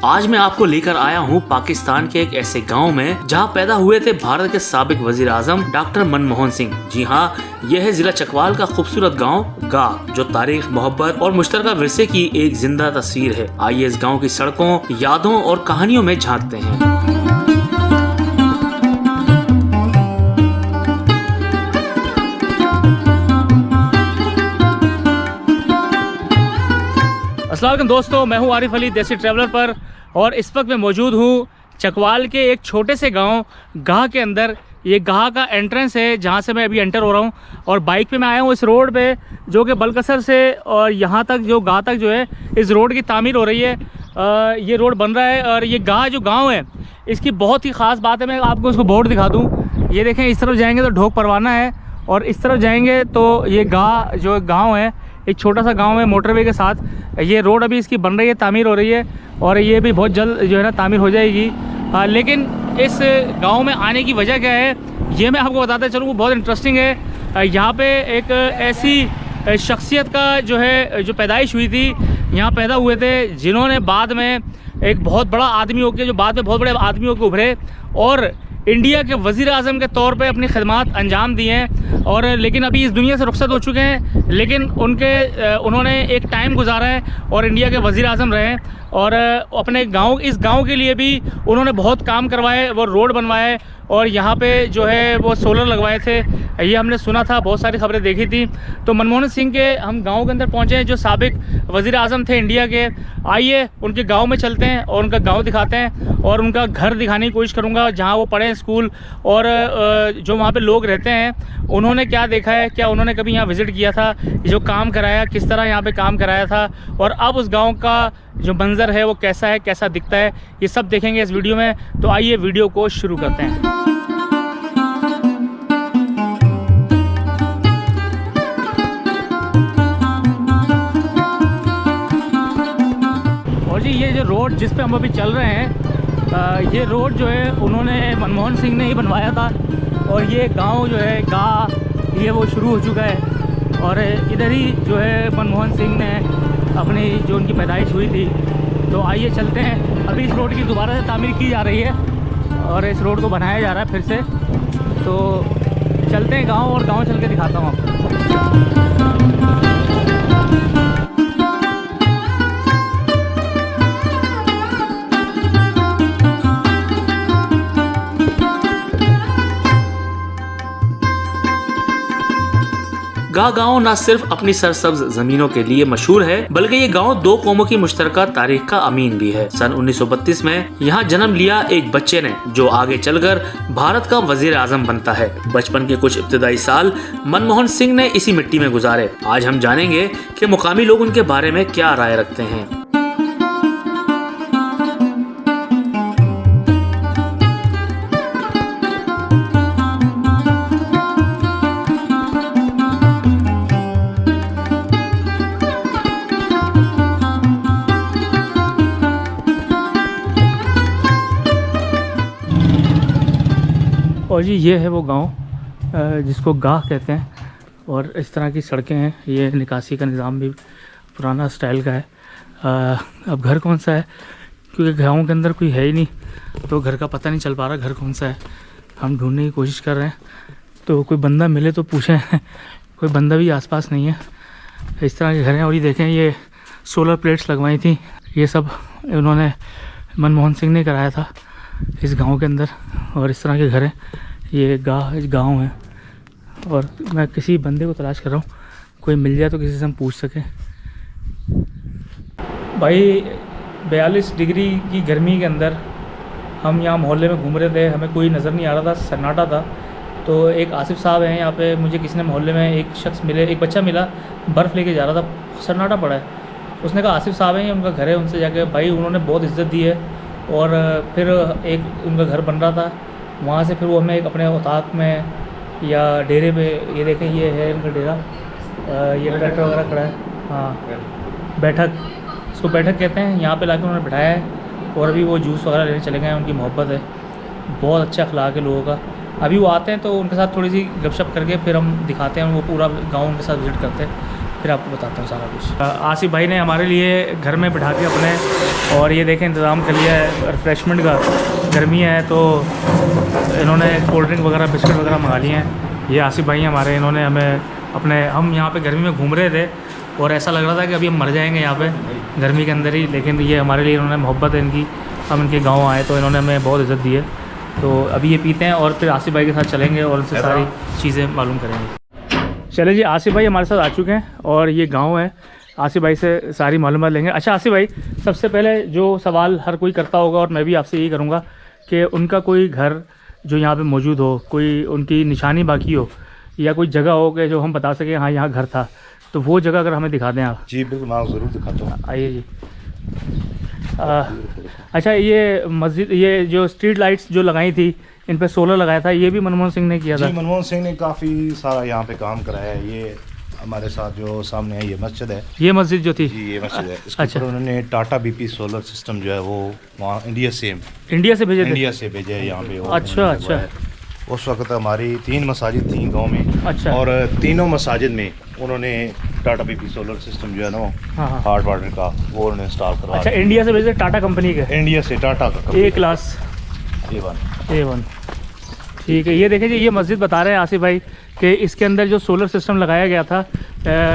आज मैं आपको लेकर आया हूँ पाकिस्तान के एक ऐसे गांव में जहाँ पैदा हुए थे भारत के साबिक वजीर आजम डॉक्टर मनमोहन सिंह। जी हाँ, यह है जिला चकवाल का खूबसूरत गांव गाह, जो तारीख, मोहब्बत और मुश्तरका विरसे की एक जिंदा तस्वीर है। आइए इस गाँव की सड़कों, यादों और कहानियों में झांकते हैं। अस्सलाम वालेकुम दोस्तों, मैं हूं आरिफ अली देसी ट्रैवलर पर और इस वक्त मैं मौजूद हूं चकवाल के एक छोटे से गांव गाह के अंदर। ये गाह का एंट्रेंस है जहां से मैं अभी एंटर हो रहा हूं और बाइक पे मैं आया हूं इस रोड पे जो कि बलकसर से और यहां तक जो गाह तक जो है इस रोड की तामीर हो रही है। ये रोड बन रहा है और ये गाह जो गाँव है इसकी बहुत ही ख़ास बात है। मैं आपको उसको बोर्ड दिखा दूँ। ये देखें, इस तरफ जाएँगे तो ढोक परवाना है और इस तरफ जाएँगे तो ये गाह जो गाँव है, एक छोटा सा गांव है मोटरवे के साथ। ये रोड अभी इसकी बन रही है, तामीर हो रही है और ये भी बहुत जल्द जो है ना तामीर हो जाएगी। लेकिन इस गांव में आने की वजह क्या है ये मैं आपको बताता चलूँ, वो बहुत इंटरेस्टिंग है। यहाँ पे एक ऐसी शख्सियत का जो पैदाइश हुई थी, यहाँ पैदा हुए थे जिन्होंने बाद में एक बहुत बड़ा आदमी होकर, जो बाद में बहुत बड़े आदमी होकर उभरे और इंडिया के वज़ीर आज़म के तौर पे अपनी खिदमत अंजाम दी हैं। और लेकिन अभी इस दुनिया से रुखसत हो चुके हैं, लेकिन उन्होंने एक टाइम गुजारा है और इंडिया के वज़ीर आज़म रहे और अपने इस गांव के लिए भी उन्होंने बहुत काम करवाए। वो रोड बनवाए और यहाँ पे जो है वो सोलर लगवाए थे, ये हमने सुना था, बहुत सारी खबरें देखी थी। तो मनमोहन सिंह के हम गांव के अंदर पहुँचे हैं जो साबिक वज़ीर आज़म थे इंडिया के। आइए उनके गांव में चलते हैं और उनका गांव दिखाते हैं और उनका घर दिखाने की कोशिश करूंगा जहां वो पढ़े स्कूल, और जो वहां पे लोग रहते हैं उन्होंने क्या देखा है, क्या उन्होंने कभी यहाँ विज़िट किया था, जो काम कराया, किस तरह यहाँ पे काम कराया था और अब उस गाँव का जो मंज़र है वो कैसा है, कैसा दिखता है, ये सब देखेंगे इस वीडियो में। तो आइए वीडियो को शुरू करते हैं। और जी ये जो रोड जिस पे हम अभी चल रहे हैं, ये रोड जो है उन्होंने मनमोहन सिंह ने ही बनवाया था और ये गांव जो है गाह, ये वो शुरू हो चुका है और इधर ही जो है मनमोहन सिंह ने अपनी जो उनकी पैदाइश हुई थी। तो आइए चलते हैं। अभी इस रोड की दोबारा से तामीर की जा रही है और इस रोड को बनाया जा रहा है फिर से। तो चलते हैं गाँव और गाँव चल के दिखाता हूँ आपको। गाह गांव न सिर्फ अपनी सरसब्ज जमीनों के लिए मशहूर है, बल्कि ये गांव दो कौमों की मुश्तरका तारीख का अमीन भी है। सन 1932 में यहाँ जन्म लिया एक बच्चे ने जो आगे चलकर भारत का वजीर आजम बनता है। बचपन के कुछ इब्तदाई साल मनमोहन सिंह ने इसी मिट्टी में गुजारे। आज हम जानेंगे कि मुकामी लोग उनके बारे में क्या राय रखते हैं। और जी ये है वो गांव जिसको गाह कहते हैं और इस तरह की सड़कें हैं। ये निकासी का निज़ाम भी पुराना स्टाइल का है। अब घर कौन सा है, क्योंकि गाँव के अंदर कोई है ही नहीं तो घर का पता नहीं चल पा रहा घर कौन सा है। हम ढूंढने की कोशिश कर रहे हैं, तो कोई बंदा मिले तो पूछें। कोई बंदा भी आसपास नहीं है। इस तरह के घर हैं और ये देखें, ये सोलर प्लेट्स लगवाई थी, ये सब उन्होंने मनमोहन सिंह ने कराया था इस गांव के अंदर। और इस तरह के घर हैं। ये गांव है और मैं किसी बंदे को तलाश कर रहा हूँ, कोई मिल जाए तो किसी से हम पूछ सकें। भाई 42 डिग्री की गर्मी के अंदर हम यहाँ मोहल्ले में घूम रहे थे, हमें कोई नज़र नहीं आ रहा था, सन्नाटा था। तो एक आसिफ साहब हैं यहाँ पे, मुझे किसी ने मोहल्ले में एक शख्स मिले, एक बच्चा मिला, बर्फ़ लेके जा रहा था, सन्नाटा पड़ा है। उसने कहा आसिफ साहब हैं, ये उनका घर है। उनसे जाके भाई उन्होंने बहुत इज़्ज़त दी है और फिर एक उनका घर बन रहा था, वहाँ से फिर वो हमें एक अपने औताक में या डेरे पे, ये देखें ये है इनका डेरा, ये ट्रैक्टर वगैरह खड़ा है, हाँ बैठक, इसको बैठक कहते हैं। यहाँ पे लाके उन्होंने बिठाया है और अभी वो जूस वगैरह लेने चले गए हैं। उनकी मोहब्बत है, बहुत अच्छा अखलाक है लोगों का। अभी वो आते हैं तो उनके साथ थोड़ी सी गपशप करके फिर हम दिखाते हैं, वो पूरा गाँव उनके साथ विज़िट करते हैं। फिर आपको बताता हूँ सारा कुछ। आसिफ भाई ने हमारे लिए घर में बिठा के अपने, और ये देखें इंतज़ाम कर लिया है रिफ़्रेशमेंट का। गर्मी है तो इन्होंने कोल्ड ड्रिंक वगैरह बिस्किट वगैरह मंगा लिए हैं। ये आसिफ भाई हमारे, इन्होंने हमें अपने, हम यहाँ पे गर्मी में घूम रहे थे और ऐसा लग रहा था कि अभी हम मर जाएंगे यहाँ पे गर्मी के अंदर ही, लेकिन ये हमारे लिए, इन्होंने मोहब्बत है इनकी, हम इनके गाँव आए तो इन्होंने हमें बहुत इज़्ज़त दी है। तो अभी ये पीते हैं और फिर आसिफ भाई के साथ चलेंगे और उनसे सारी चीज़ें मालूम करेंगे। चले जी, आसिफ भाई हमारे साथ आ चुके हैं और ये गांव है। आसिफ भाई से सारी मालूमात लेंगे। अच्छा आसिफ भाई, सबसे पहले जो सवाल हर कोई करता होगा और मैं भी आपसे यही करूँगा कि उनका कोई घर जो यहाँ पे मौजूद हो, कोई उनकी निशानी बाकी हो या कोई जगह हो कि जो हम बता सकें हाँ यहाँ घर था, तो वो जगह अगर हमें दिखा दें आप। जी बिल्कुल, मैं ज़रूर दिखाता हूँ, आइए जी। अच्छा, ये मस्जिद, ये जो स्ट्रीट लाइट्स जो लगाई थी, इन पे सोलर लगाया था, ये भी मनमोहन सिंह ने किया था? मनमोहन सिंह ने काफ़ी सारा यहाँ पे काम कराया है। ये हमारे साथ जो सामने है ये मस्जिद है, ये मस्जिद जो थी जी ये मस्जिद है। इसके अच्छा, ऊपर उन्होंने टाटा बीपी सोलर सिस्टम जो है वो वहाँ इंडिया से भेजे थे? इंडिया से भेजे है यहाँ पे। अच्छा अच्छा। उस वक्त हमारी 3 मसाजिद थी गांव में। अच्छा। और तीनों मसाजिद में उन्होंने टाटा बीपी सोलर सिस्टम जो है ना, हाँ, हार्ड वाटर का, वो उन्होंने इंस्टॉल करवाया। अच्छा, इंडिया से भेजे, टाटा कंपनी के? इंडिया से टाटा का ए क्लास A1। ठीक है, ये देखें जी, ये मस्जिद बता रहे हैं आसिफ भाई कि इसके अंदर जो सोलर सिस्टम लगाया गया था,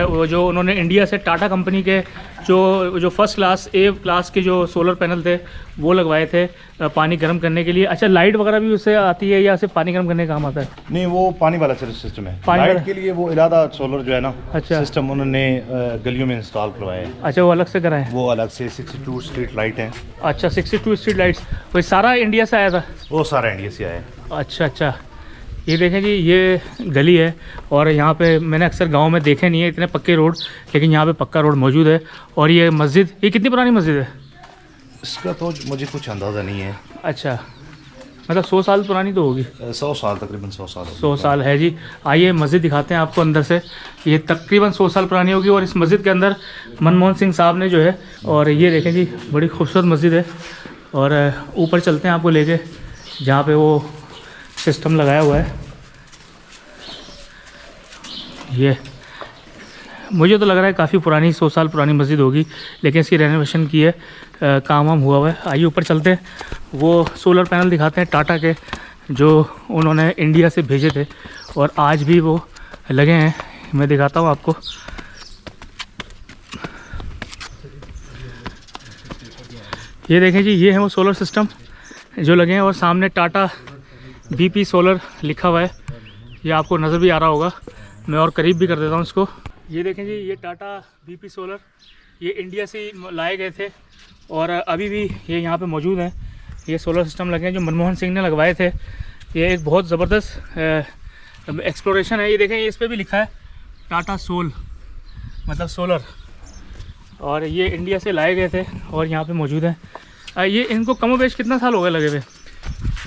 वो जो उन्होंने इंडिया से टाटा कंपनी के जो फर्स्ट क्लास A क्लास के जो सोलर पैनल थे वो लगवाए थे पानी गर्म करने के लिए। अच्छा, लाइट वगैरह भी उससे आती है या सिर्फ पानी गर्म करने का काम आता है? नहीं, वो पानी वाला सिस्टम है। पानी लाइट के लिए वो इलादा सोलर जो है ना, अच्छा, सिस्टम उन्होंने गलियों में इंस्टॉल करवाया है। अच्छा, वो अलग से कराए? वो अलग से 62 स्ट्रीट लाइट है। अच्छा, 62 स्ट्रीट लाइट्स, वो सारा इंडिया से आया था? वो सारा इंडिया से आया है। अच्छा अच्छा। ये देखें जी, ये गली है और यहाँ पे मैंने अक्सर गांव में देखे नहीं है इतने पक्के रोड, लेकिन यहाँ पे पक्का रोड मौजूद है। और ये मस्जिद, ये कितनी पुरानी मस्जिद है? इसका तो मुझे कुछ अंदाज़ा नहीं है। अच्छा, मतलब 100 साल पुरानी तो होगी? 100 साल, तकरीबन 100 साल। 100 साल है जी। आइए मस्जिद दिखाते हैं आपको अंदर से। ये तकरीबन 100 साल पुरानी होगी और इस मस्जिद के अंदर मनमोहन सिंह साहब ने जो है, और ये देखें जी, बड़ी खूबसूरत मस्जिद है। और ऊपर चलते हैं आपको लेके जहाँ पे वो सिस्टम लगाया हुआ है। ये मुझे तो लग रहा है काफ़ी पुरानी, 100 साल पुरानी मस्जिद होगी, लेकिन इसकी रेनोवेशन की है, काम वाम हुआ है। आइए ऊपर चलते हैं, वो सोलर पैनल दिखाते हैं टाटा के जो उन्होंने इंडिया से भेजे थे और आज भी वो लगे हैं। मैं दिखाता हूँ आपको। ये देखें जी, ये है वो सोलर सिस्टम जो लगे हैं और सामने टाटा बीपी सोलर लिखा हुआ है, ये आपको नज़र भी आ रहा होगा। मैं और करीब भी कर देता हूँ इसको। ये देखें जी, ये टाटा बीपी सोलर, ये इंडिया से लाए गए थे और अभी भी ये यहाँ पे मौजूद हैं। ये सोलर सिस्टम लगे हैं जो मनमोहन सिंह ने लगवाए थे। ये एक बहुत ज़बरदस्त एक्सप्लोरेशन है। ये देखें, इस पर भी लिखा है टाटा सोल, मतलब सोलर, और ये इंडिया से लाए गए थे और यहाँ पे मौजूद है। ये इनको कमोबेश कितना साल हो गए लगे हुए?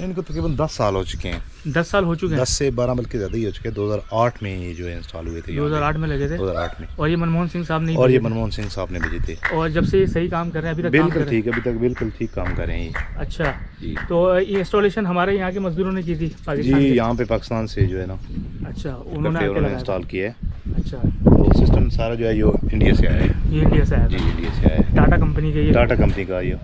इनको तकरीबन 10 साल हो चुके हैं। 10 साल हो चुके हैं? 10 से 12 बल्कि ज़्यादा ही हो चुके हैं। 2008 में ये जो है इंस्टॉल हुए थे। 2008 में लगे थे? 2008 में। और ये मनमोहन सिंह साहब ने? और ये मनमोहन सिंह साहब ने भेजे थे। और जब से ये सही काम कर रहे हैं अभी तक? बिल्कुल ठीक, अभी तक बिल्कुल ठीक काम कर रहे हैं ये। अच्छा, तो ये इंस्टॉलेशन हमारे यहाँ के मजदूरों ने की थी जी, यहाँ पे पाकिस्तान से जो है ना। अच्छा, उन्होंने इंस्टॉल किया है। अच्छा, वो सिस्टम सारा जो है ये इंडिया से आया है। ये इंडिया से आया? जी, इंडिया से आया है। टाटा कंपनी के? ये टाटा कंपनी का ये।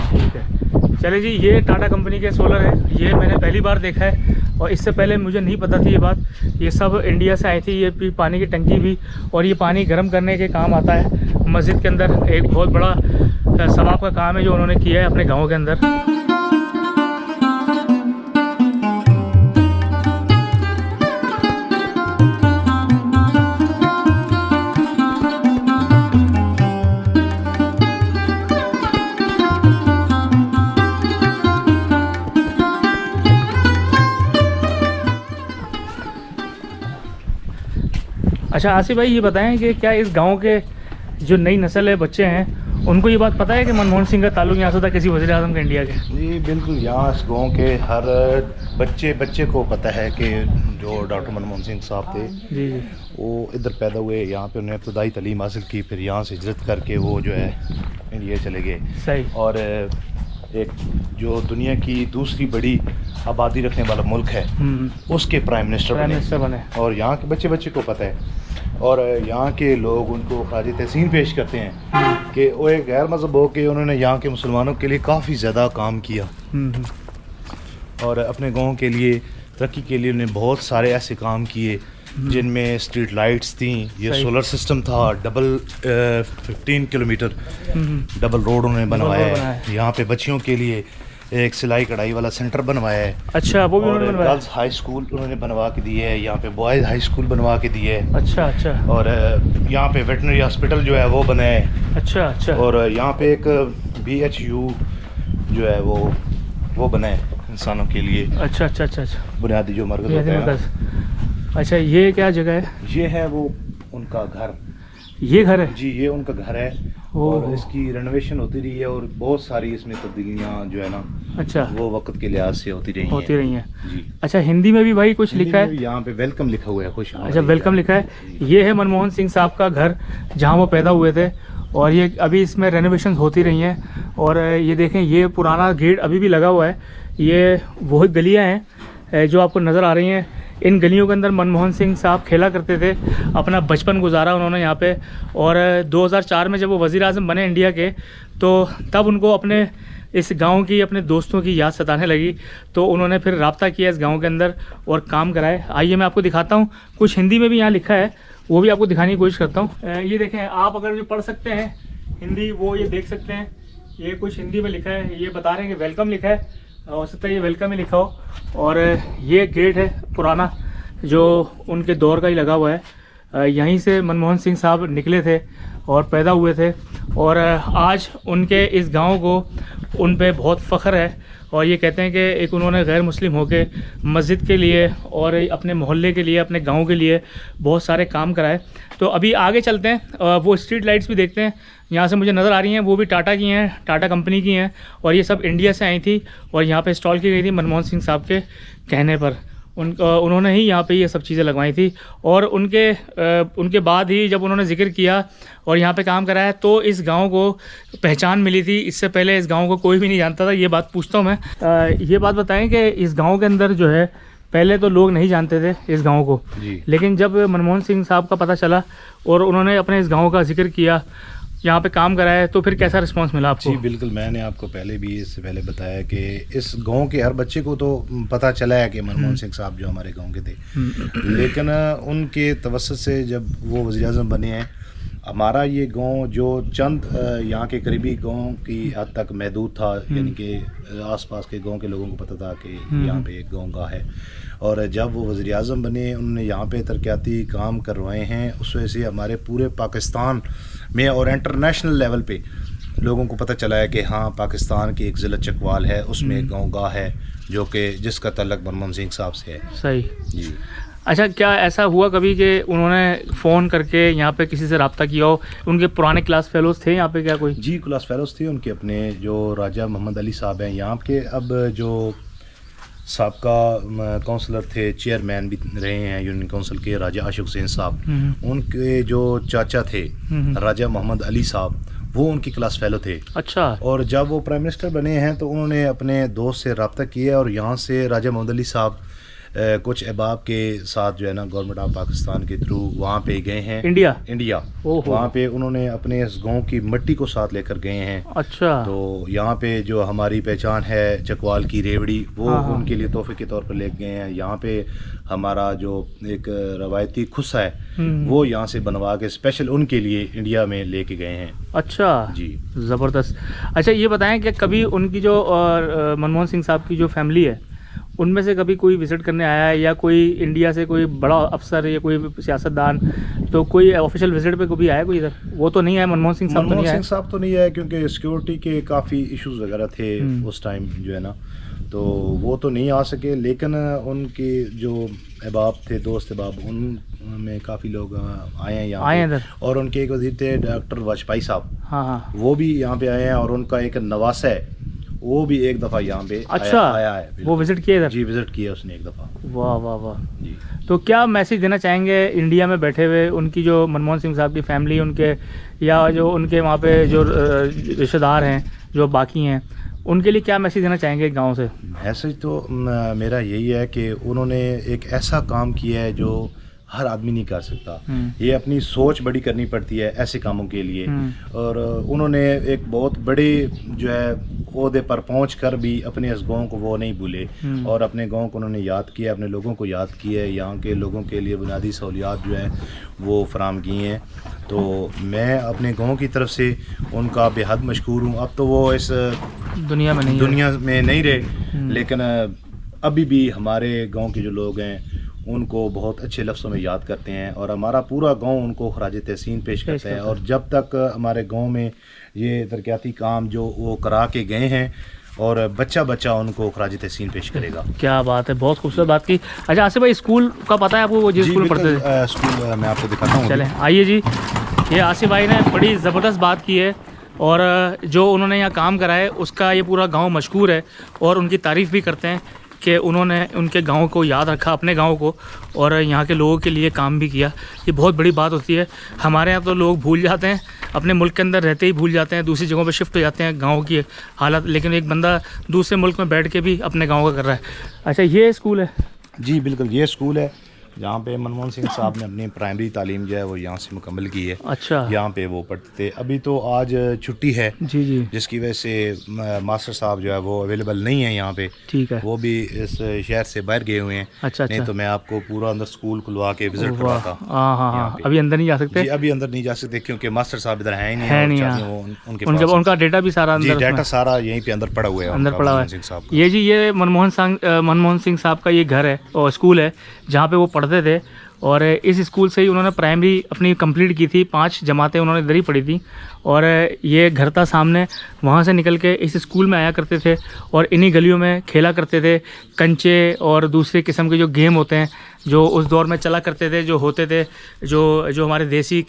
ठीक है, चले जी, ये टाटा कंपनी के सोलर है। ये मैंने पहली बार देखा है और इससे पहले मुझे नहीं पता थी ये बात। ये सब इंडिया से आई थी। ये पानी की टंकी भी, और ये पानी गर्म करने के काम आता है। मस्जिद के अंदर एक बहुत बड़ा सवाब का काम है जो उन्होंने किया है अपने गाँव के अंदर। अच्छा आसिफ भाई, ये बताएं कि क्या इस गांव के जो नई नस्ल है, बच्चे हैं, उनको ये बात पता है कि मनमोहन सिंह का ताल्लुक यहाँ से था किसी वज़ीर आज़म के इंडिया के? जी बिल्कुल, यहाँ इस गाँव के हर बच्चे को पता है कि जो डॉक्टर मनमोहन सिंह साहब थे जी, वो इधर पैदा हुए, यहाँ पे उन्हें इब्तदाई तालीम हासिल की, फिर यहाँ से हिजरत करके वो जो है इंडिया चले गए। सही। और एक जो दुनिया की दूसरी बड़ी आबादी रखने वाला मुल्क है उसके प्राइम मिनिस्टर बने। बने। और यहाँ के बच्चे को पता है और यहाँ के लोग उनको ख़राज तहसीन पेश करते हैं कि वो एक गैर मज़हब हो के उन्होंने यहाँ के मुसलमानों के लिए काफ़ी ज़्यादा काम किया और अपने गांव के लिए तरक्की के लिए उन्होंने बहुत सारे ऐसे काम किए जिनमें स्ट्रीट लाइट्स थी, ये सोलर सिस्टम था, डबल 15 किलोमीटर डबल रोड उन्होंने बनवाया है। यहाँ पे बच्चियों के लिए एक सिलाई कढ़ाई वाला सेंटर बनवाया है। अच्छा, वो भी उन्होंने बनवाया। गर्ल्स हाई स्कूल उन्होंने बनवा के दिए है, यहाँ पे बॉयज़ हाई स्कूल बनवा के दिए है। अच्छा अच्छा। और यहाँ पे वेटनरी हॉस्पिटल जो है वो बना है। अच्छा अच्छा। और यहाँ पे एक BHU जो है वो बना है इंसानों के लिए। अच्छा अच्छा अच्छा अच्छा, बुनियादी जो मरकज़ होता है। अच्छा, ये क्या जगह है? ये है वो उनका घर। ये घर है जी, ये उनका घर है और इसकी रेनोवेशन होती रही है और बहुत सारी इसमें तब्दीलियाँ जो है ना, अच्छा, वो वक्त के लिहाज से होती रही हैं जी। अच्छा, हिंदी में भी भाई कुछ लिखा है यहाँ पे? वेलकम लिखा हुआ है, खुश। अच्छा, वेलकम लिखा है। ये है मनमोहन सिंह साहब का घर जहाँ वो पैदा हुए थे और ये अभी इसमें रेनोवेशन होती रही हैं। और ये देखें, ये पुराना गेट अभी भी लगा हुआ है। ये वही गलियाँ हैं जो आपको नज़र आ रही हैं। इन गलियों के अंदर मनमोहन सिंह साहब खेला करते थे, अपना बचपन गुजारा उन्होंने यहाँ पे। और 2004 में जब वो वज़ीर आज़म बने इंडिया के, तो तब उनको अपने इस गांव की, अपने दोस्तों की याद सताने लगी, तो उन्होंने फिर रब्ता किया इस गांव के अंदर और काम कराए। आइए मैं आपको दिखाता हूँ, कुछ हिंदी में भी यहाँ लिखा है, वो भी आपको दिखाने की कोशिश करता हूँ। ये देखें, आप अगर जो पढ़ सकते हैं हिंदी, वो ये देख सकते हैं। ये कुछ हिंदी में लिखा है, ये बता रहे हैं कि वेलकम लिखा है, हो सकता है ये वेलकम ही लिखा हो। और ये गेट है पुराना जो उनके दौर का ही लगा हुआ है। यहीं से मनमोहन सिंह साहब निकले थे और पैदा हुए थे। और आज उनके इस गांव को उन पे बहुत फ़ख्र है। और ये कहते हैं कि एक उन्होंने गैर मुस्लिम होके मस्जिद के लिए और अपने मोहल्ले के लिए, अपने गांव के लिए बहुत सारे काम कराए। तो अभी आगे चलते हैं, वो स्ट्रीट लाइट्स भी देखते हैं। यहाँ से मुझे नज़र आ रही हैं, वो भी टाटा की हैं, टाटा कंपनी की हैं। और ये सब इंडिया से आई थी और यहाँ पे इंस्टॉल की गई थी मनमोहन सिंह साहब के कहने पर। उन्होंने ही यहाँ पे ये सब चीज़ें लगवाई थी। और उनके बाद ही जब उन्होंने जिक्र किया और यहाँ पे काम कराया, तो इस गांव को पहचान मिली थी। इससे पहले इस गांव को कोई भी नहीं जानता था। ये बात पूछता हूँ मैं, ये बात बताएं कि इस गांव के अंदर जो है, पहले तो लोग नहीं जानते थे इस गांव को, लेकिन जब मनमोहन सिंह साहब का पता चला और उन्होंने अपने इस गाँव का जिक्र किया, यहाँ पे काम कराया, तो फिर कैसा रिस्पांस मिला आपको? जी बिल्कुल, मैंने आपको पहले भी इससे पहले बताया कि इस गांव के हर बच्चे को तो पता चला है कि मनमोहन सिंह साहब जो हमारे गांव के थे, लेकिन उनके तवस्सुत से जब वो वज़ीर आज़म बने हैं, हमारा ये गांव जो चंद यहाँ के करीबी गांव की हद तक महदूद था, यानी कि आसपास के गांव के लोगों को पता था कि यहाँ पे एक गांव का है। और जब वो वज़ीर आज़म बने, उन्होंने यहाँ पे तरक्याती काम करवाए हैं। उस वजह से हमारे पूरे पाकिस्तान में और इंटरनेशनल लेवल पे लोगों को पता चला है कि हाँ, पाकिस्तान की एक ज़िला चकवाल है, उसमें एक गाँव गाह है जो कि जिसका तल्लक मनमोहन सिंह साहब से है। सही जी। अच्छा, क्या ऐसा हुआ कभी कि उन्होंने फ़ोन करके यहाँ पे किसी से रब्ता किया हो? उनके पुराने क्लास फेलोज़ थे यहाँ पे क्या कोई? जी, क्लास फेलोज़ थे उनके अपने, जो राजा मोहम्मद अली साहब हैं यहाँ के, अब जो साबका काउंसलर थे, चेयरमैन भी रहे हैं यूनियन काउंसिल के, राजा आशिक हुसैन साहब, उनके जो चाचा थे राजा मोहम्मद अली साहब, वो उनकी क्लास फेलो थे। अच्छा। और जब वो प्राइम मिनिस्टर बने हैं तो उन्होंने अपने दोस्त से रब्ता किया और यहाँ से राजा मोहम्मद अली साहब कुछ अहबाब के साथ जो है ना, गवर्नमेंट ऑफ पाकिस्तान के थ्रू वहाँ पे गए हैं इंडिया। वहाँ पे उन्होंने अपने इस गांव की मिट्टी को साथ लेकर गए हैं। अच्छा। तो यहाँ पे जो हमारी पहचान है चकवाल की रेवड़ी, वो उनके लिए तोहफे के तौर पर ले गए हैं। यहाँ पे हमारा जो एक रवायती खुस्सा है वो यहाँ से बनवा के स्पेशल उनके लिए इंडिया में लेके गए हैं। अच्छा जी, ज़बरदस्त। अच्छा, ये बताएं कि कभी उनकी जो मनमोहन सिंह साहब की जो फैमिली है, उनमें से कभी कोई विज़िट करने आया है, या कोई इंडिया से कोई बड़ा अफसर या कोई सियासतदान, तो कोई ऑफिशियल विजिट पे कभी आया कोई इधर? वो तो नहीं आया, मनमोहन सिंह साहब तो नहीं आया क्योंकि सिक्योरिटी के काफ़ी इश्यूज वगैरह थे उस टाइम जो है ना, तो वो तो नहीं आ सके। लेकिन उनके जो अहबाब थे, दोस्त अहबाब, उनमें काफ़ी लोग आए हैं यहाँ, और उनके एक वज़ीर थे डॉक्टर वाजपेयी साहब, हाँ, वो भी यहाँ पे आए हैं। और उनका एक नवासा है, वो भी एक दफ़ा यहाँ पे आया है। वो विजिट किया इधर? जी, विजिट किया उसने एक दफ़ा। वाह वाह वाह जी। तो क्या मैसेज देना चाहेंगे इंडिया में बैठे हुए उनकी, जो मनमोहन सिंह साहब की फैमिली, उनके या जो उनके वहाँ पे जो रिश्तेदार हैं जो बाकी हैं, उनके लिए क्या मैसेज देना चाहेंगे गांव से? मैसेज तो मेरा यही है कि उन्होंने एक ऐसा काम किया है जो हर आदमी नहीं कर सकता। ये अपनी सोच बड़ी करनी पड़ती है ऐसे कामों के लिए। और उन्होंने एक बहुत बड़े जो है ओहदे पर पहुँच कर भी अपने इस गाँव को वो नहीं भूले और अपने गाँव को उन्होंने याद किया, अपने लोगों को याद किया है, यहाँ के लोगों के लिए बुनियादी सहूलियात जो है वो फराम की हैं। तो मैं अपने गाँव की तरफ से उनका बेहद मशकूर हूँ। अब तो वो इस दुनिया में नहीं रहे, लेकिन अभी भी हमारे गांव के जो लोग हैं उनको बहुत अच्छे लफ्ज़ों में याद करते हैं और हमारा पूरा गांव उनको खराज तहसीन पेश करता है। और जब तक हमारे गांव में ये तरक्याती काम जो वो करा के गए हैं और बच्चा बच्चा उनको खराज तहसीन पेश करेगा। क्या बात है, बहुत खूबसूरत बात की। अच्छा आसिफ भाई, स्कूल का पता है आपको, वो जिस स्कूल में पढ़ते थे? स्कूल मैं आपको दिखाता हूँ। चलें आइए जी। ये आसिफ भाई ने बड़ी ज़बरदस्त बात की है और जो उन्होंने यहाँ काम करा है उसका ये पूरा गांव मशहूर है और उनकी तारीफ़ भी करते हैं कि उन्होंने उनके गांव को याद रखा, अपने गांव को, और यहाँ के लोगों के लिए काम भी किया। ये बहुत बड़ी बात होती है। हमारे यहाँ तो लोग भूल जाते हैं, अपने मुल्क के अंदर रहते ही भूल जाते हैं, दूसरी जगहों पे शिफ्ट हो जाते हैं गांव की हालत, लेकिन एक बंदा दूसरे मुल्क में बैठ के भी अपने गाँव का कर रहा है। अच्छा ये स्कूल है? जी बिल्कुल, ये स्कूल है जहाँ पे मनमोहन सिंह साहब ने अपनी प्राइमरी तालीम जो है वो यहाँ से मुकम्मल की है। अच्छा, यहाँ पे वो पढ़ते थे। अभी तो आज छुट्टी है जी जी, जिसकी वजह से मास्टर साहब जो है वो अवेलेबल नहीं है यहाँ पे। ठीक है, वो भी इस शहर से बाहर गए हुए हैं। अच्छा, नहीं तो मैं आपको पूरा अंदर स्कूल खुलवा के विजिट करवाता। हाँ, अभी अंदर नहीं जा सकते? जी अभी अंदर नहीं जा सकते क्योंकि मास्टर साहब इधर है नहीं, उनका डेटा भी सारा अंदर, डेटा सारा यहीं पे अंदर पड़ा हुआ है, अंदर पड़ा हुआ है। ये जी ये मनमोहन सिंह साहब का ये घर है और स्कूल है जहाँ पे वो पढ़ते थे और इस स्कूल से ही उन्होंने प्राइमरी अपनी कंप्लीट की थी। 5 जमातें उन्होंने इधर ही पढ़ी थी और ये घर था सामने, वहाँ से निकल के इस स्कूल में आया करते थे और इन्हीं गलियों में खेला करते थे। कंचे और दूसरे किस्म के जो गेम होते हैं जो उस दौर में चला करते थे, जो होते थे, जो हमारे देसी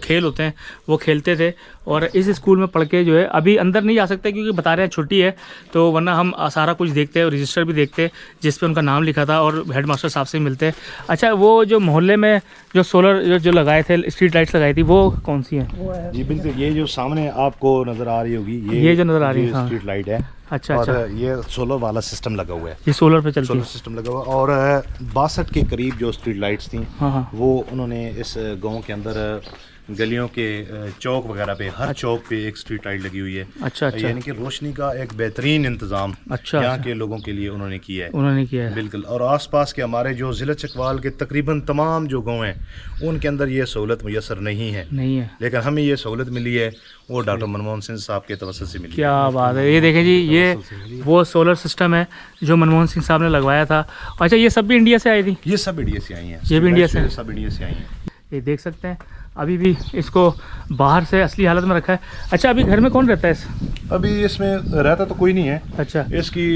खेल होते हैं वो खेलते थे। और इस स्कूल में पढ़ के जो है अभी अंदर नहीं जा सकते क्योंकि बता रहे हैं छुट्टी है, तो वरना हम सारा कुछ देखते हैं और रजिस्टर भी देखते हैं जिस पे उनका नाम लिखा था और हेड मास्टर साहब से मिलते हैं। अच्छा वो जो मोहल्ले में जो सोलर जो लगाए थे, स्ट्रीट लाइट्स लगाई थी, वो कौन सी हैं? जी बिल्कुल, ये जो सामने आपको नज़र आ रही होगी ये जो नज़र आ रही है स्ट्रीट लाइट है। अच्छा, और ये सोलर वाला सिस्टम लगा हुआ है, ये सोलर पे चलती है, सोलर सिस्टम लगा हुआ है। और 62 के करीब जो स्ट्रीट लाइट्स थी वो उन्होंने इस गांव के अंदर गलियों के चौक वगैरह पे, हर चौक पे एक स्ट्रीट लाइट लगी हुई है। अच्छा, यानी कि रोशनी का एक बेहतरीन इंतजाम यहाँ के लोगों के लिए उन्होंने किया है। बिल्कुल। और आसपास के हमारे जो ज़िला चकवाल के तकरीबन तमाम जो गाँव हैं उनके अंदर ये सहूलत मुयसर नहीं है, लेकिन हमें ये सहूलत मिली है वो डॉक्टर मनमोहन सिंह साहब के तवज्जुह से मिली। क्या बात है। ये देखें जी, ये वो सोलर सिस्टम है जो मनमोहन सिंह साहब ने लगवाया था। अच्छा ये सब भी इंडिया से आई थी? ये सब इंडिया से आई हैं। ये भी इंडिया से? सब इंडिया से आई हैं। ये देख सकते हैं अभी भी इसको बाहर से असली हालत में रखा है। अच्छा अभी घर में कौन रहता है? अभी इसमें रहता तो कोई नहीं है। अच्छा, इसकी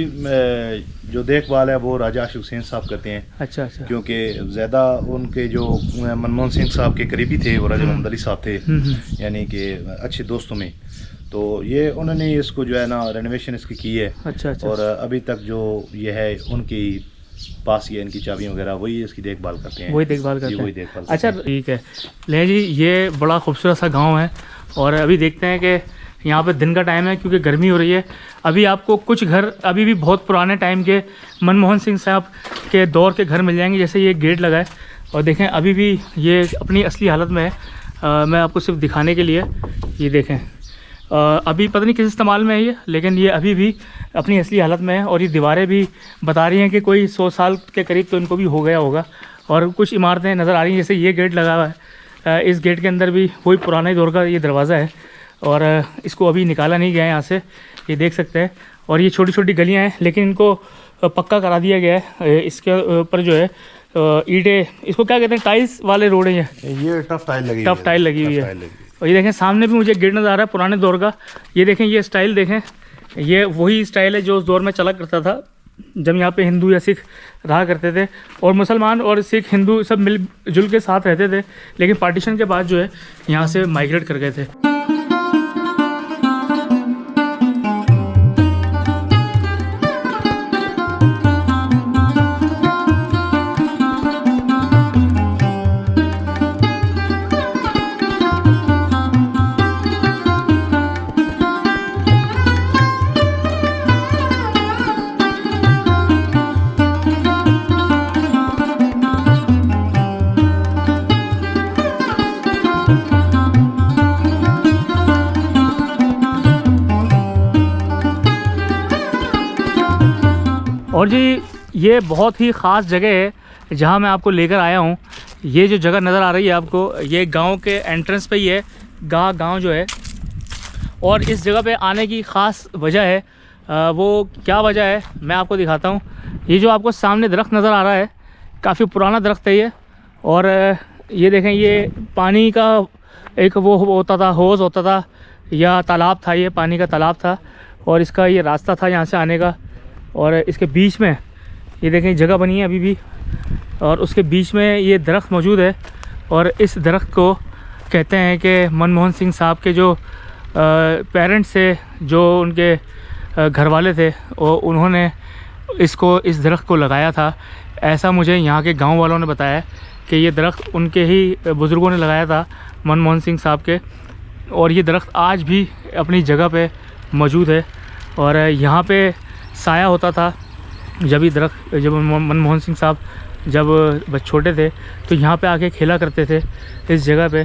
जो देखभाल है वो राजा आशिक हुसैन साहब करते हैं। अच्छा, क्योंकि ज़्यादा उनके जो मनमोहन सिंह साहब के करीबी थे वो राजा मोहम्मद अली साहब थे, यानी कि अच्छे दोस्तों में। तो ये उन्होंने इसको जो है ना रेनोवेशन इसकी की है। अच्छा। और अभी तक जो ये है उनकी पास ये इनकी चाबियाँ वगैरह वही इसकी देखभाल करते हैं, वही देखभाल करते हैं। अच्छा ठीक है। ले जी, ये बड़ा खूबसूरत सा गांव है और अभी देखते हैं कि यहाँ पे दिन का टाइम है क्योंकि गर्मी हो रही है। अभी आपको कुछ घर अभी भी बहुत पुराने टाइम के मनमोहन सिंह साहब के दौर के घर मिल जाएंगे। जैसे ये गेट लगा है और देखें अभी भी ये अपनी असली हालत में है। मैं आपको सिर्फ दिखाने के लिए, ये देखें अभी पता नहीं किस इस्तेमाल में है ये, लेकिन ये अभी भी अपनी असली हालत में है। और ये दीवारें भी बता रही हैं कि कोई 100 साल के करीब तो इनको भी हो गया होगा। और कुछ इमारतें नज़र आ रही हैं, जैसे ये गेट लगा हुआ है, इस गेट के अंदर भी वही पुराने दौर का ये दरवाज़ा है और इसको अभी निकाला नहीं गया है यहाँ से, ये देख सकते हैं। और ये छोटी छोटी गलियाँ हैं लेकिन इनको पक्का करा दिया गया है। इसके ऊपर जो है ईंटें, इसको क्या कहते हैं, टाइल्स वाले रोड हैं, ये टफ टाइल लगी हुई है। और ये देखें सामने भी मुझे गेट नज़र आ रहा है पुराने दौर का। ये देखें ये स्टाइल देखें, ये वही स्टाइल है जो उस दौर में चला करता था जब यहाँ पे हिंदू या सिख रहा करते थे। और मुसलमान और सिख हिंदू सब मिलजुल के साथ रहते थे, लेकिन पार्टीशन के बाद जो है यहाँ से माइग्रेट कर गए थे। और जी ये बहुत ही ख़ास जगह है जहाँ मैं आपको लेकर आया हूँ। ये जो जगह नज़र आ रही है आपको, ये गांव के एंट्रेंस पे ही है, गांव जो है। और इस जगह पे आने की ख़ास वजह है, वो क्या वजह है मैं आपको दिखाता हूँ। ये जो आपको सामने दरख्त नज़र आ रहा है, काफ़ी पुराना दरख्त है ये। और ये देखें, ये पानी का एक वो होता था, हौज़ होता था या तालाब था, ये पानी का तालाब था। और इसका ये रास्ता था यहाँ से आने का। और इसके बीच में ये देखें जगह बनी है अभी भी, और उसके बीच में ये दरख्त मौजूद है। और इस दरख्त को कहते हैं कि मनमोहन सिंह साहब के जो पेरेंट्स थे, जो उनके घर वाले थे, वो उन्होंने इस दरख्त को लगाया था। ऐसा मुझे यहाँ के गांव वालों ने बताया कि ये दरख्त उनके ही बुज़ुर्गों ने लगाया था, मनमोहन सिंह साहब के। और ये दरख्त आज भी अपनी जगह पे मौजूद है। और यहाँ पे साया होता था जब मनमोहन सिंह साहब जब छोटे थे तो यहाँ पे आके खेला करते थे इस जगह पे।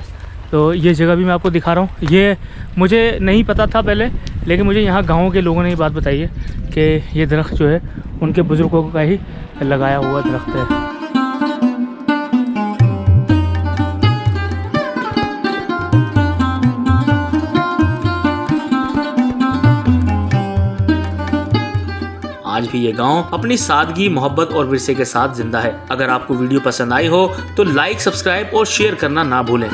तो ये जगह भी मैं आपको दिखा रहा हूँ। ये मुझे नहीं पता था पहले, लेकिन मुझे यहाँ गाँव के लोगों ने ये बात बताई है कि ये दरख्त जो है उनके बुज़ुर्गों का ही लगाया हुआ दरख्त है। आज भी ये गांव अपनी सादगी, मोहब्बत और विरसे के साथ जिंदा है। अगर आपको वीडियो पसंद आई हो तो लाइक, सब्सक्राइब और शेयर करना ना भूलें।